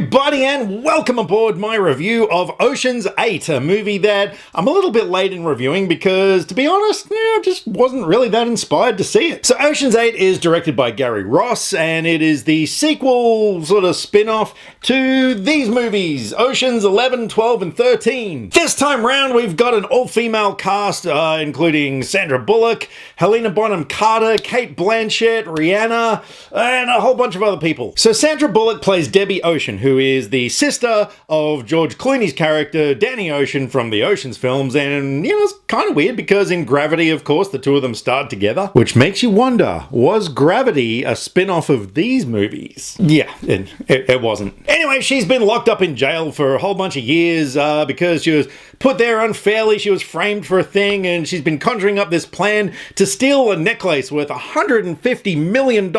everybody, and welcome aboard my review of Ocean's 8, a movie that I'm a little bit late in reviewing because, to be honest, I just wasn't really that inspired to see it. So Ocean's 8 is directed by Gary Ross, and it is the sequel, sort of spin-off, to these movies, Oceans 11, 12, and 13. This time round, we've got an all-female cast, including Sandra Bullock, Helena Bonham Carter, Kate Blanchett, Rihanna, and a whole bunch of other people. So Sandra Bullock plays Debbie Ocean, who is the sister of George Clooney's character, Danny Ocean, from the Oceans films, and, it's kind of weird because in Gravity, of course, the two of them starred together, which makes you wonder, was Gravity a spin-off of these movies? Yeah, it wasn't. Anyway, she's been locked up in jail for a whole bunch of years because she was put there unfairly. She was framed for a thing, and she's been conjuring up this plan to steal a necklace worth $150 million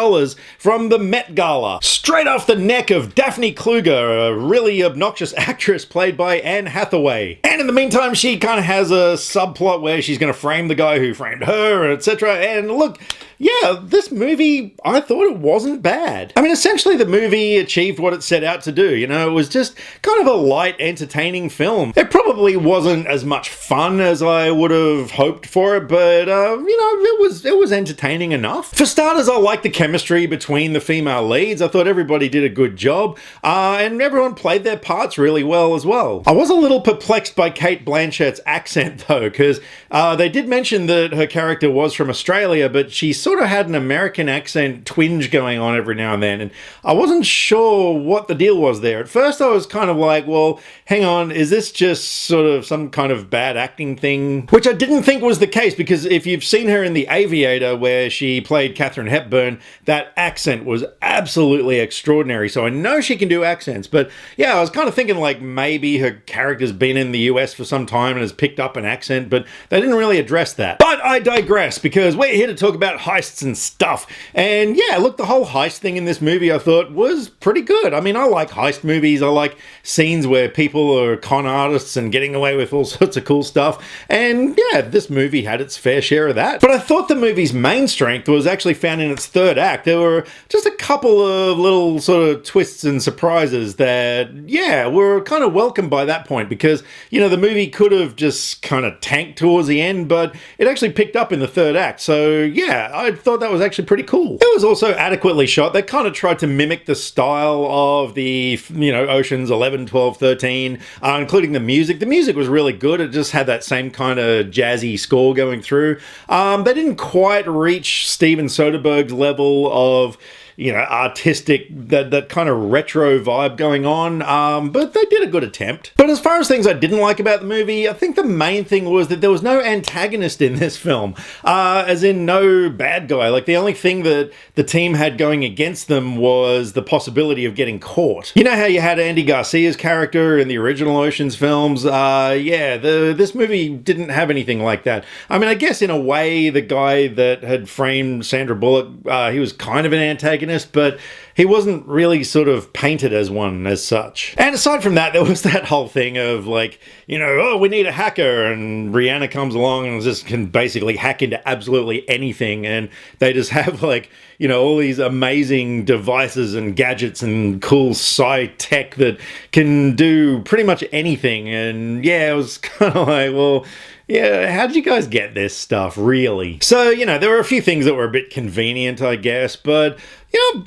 from the Met Gala, straight off the neck of Daphne Kluger, a really obnoxious actress played by Anne Hathaway. And in the meantime, she kind of has a subplot where she's going to frame the guy who framed her, etc. And look, yeah, this movie, I thought it wasn't bad. I mean, essentially the movie achieved what it set out to do, it was just kind of a light, entertaining film. It probably wasn't as much fun as I would have hoped for it, but, it was entertaining enough. For starters, I liked the chemistry between the female leads. I thought everybody did a good job, and everyone played their parts really well as well. I was a little perplexed by Kate Blanchett's accent, though, because they did mention that her character was from Australia, but she sort of had an American accent twinge going on every now and then, and I wasn't sure what the deal was there. At first I was kind of like, well, hang on, is this just sort of some kind of bad acting thing? Which I didn't think was the case, because if you've seen her in The Aviator, where she played Katharine Hepburn, that accent was absolutely extraordinary, so I know she can do accents, but yeah, I was kind of thinking like maybe her character's been in the US for some time and has picked up an accent, but they didn't really address that. But I digress, because we're here to talk about heists and stuff. And yeah, look, the whole heist thing in this movie I thought was pretty good. I mean, I like heist movies. I like scenes where people are con artists and getting away with all sorts of cool stuff. And yeah, this movie had its fair share of that. But I thought the movie's main strength was actually found in its third act. There were just a couple of little sort of twists and surprises that, yeah, were kind of welcome by that point, because, the movie could have just kind of tanked towards the end, but it actually picked up in the third act. So yeah, I thought that was actually pretty cool. It was also adequately shot. They kind of tried to mimic the style of the, Oceans 11, 12, 13, including the music. The music was really good. It just had that same kind of jazzy score going through. They didn't quite reach Steven Soderbergh's level of, artistic, that kind of retro vibe going on, but they did a good attempt. But as far as things I didn't like about the movie, I think the main thing was that there was no antagonist in this film, as in no bad guy. Like, the only thing that the team had going against them was the possibility of getting caught. You know how you had Andy Garcia's character in the original Oceans films? This movie didn't have anything like that. I mean, I guess in a way, the guy that had framed Sandra Bullock, he was kind of an antagonist, but he wasn't really sort of painted as one as such. And aside from that, there was that whole thing of like, oh, we need a hacker, and Rihanna comes along and just can basically hack into absolutely anything, and they just have like, all these amazing devices and gadgets and cool sci-tech that can do pretty much anything. And yeah, it was kind of like, well, yeah, how did you guys get this stuff, really? So, there were a few things that were a bit convenient, I guess, but,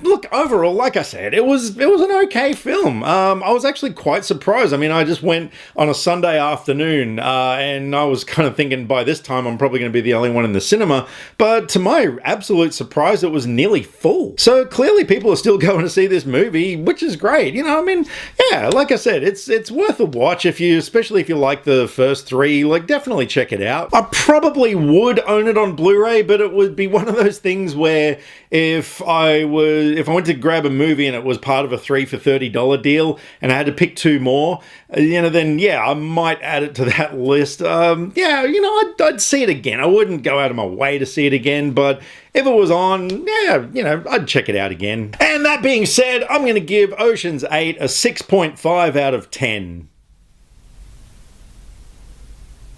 look, overall, like I said, it was an okay film. I was actually quite surprised. I mean, I just went on a Sunday afternoon, and I was kind of thinking by this time I'm probably going to be the only one in the cinema, but to my absolute surprise, it was nearly full. So clearly people are still going to see this movie, which is great. I mean, yeah, like I said, it's worth a watch especially if you like the first three, like definitely check it out. I probably would own it on Blu-ray, but it would be one of those things where if I went to grab a movie and it was part of a 3 for $30 deal and I had to pick two more, then yeah, I might add it to that list. I'd see it again. I wouldn't go out of my way to see it again, but if it was on, yeah, I'd check it out again. And that being said, I'm going to give Ocean's 8 a 6.5 out of 10.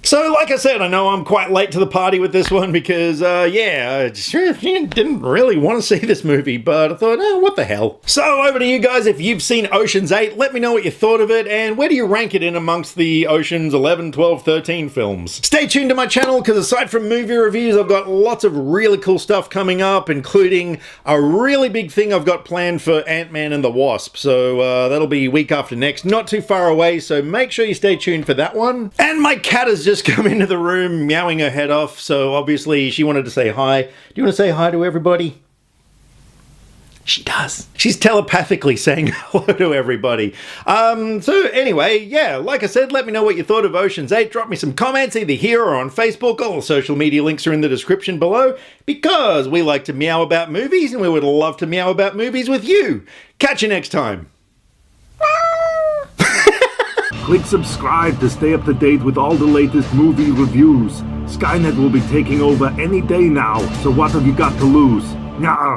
So, like I said, I know I'm quite late to the party with this one because, yeah, I just didn't really want to see this movie, but I thought, oh, what the hell. So, over to you guys. If you've seen Ocean's 8, let me know what you thought of it, and where do you rank it in amongst the Ocean's 11, 12, 13 films? Stay tuned to my channel, because aside from movie reviews, I've got lots of really cool stuff coming up, including a really big thing I've got planned for Ant-Man and the Wasp. So, that'll be week after next, not too far away, so make sure you stay tuned for that one. And my cat has just come into the room meowing her head off, so obviously she wanted to say hi. Do you want to say hi to everybody? She does. She's telepathically saying hello to everybody. So anyway, yeah, like I said, let me know what you thought of Ocean's 8. Drop me some comments either here or on Facebook. All the social media links are in the description below, because we like to meow about movies and we would love to meow about movies with you. Catch you next time. Click subscribe to stay up to date with all the latest movie reviews. Skynet will be taking over any day now, so what have you got to lose? Nyah.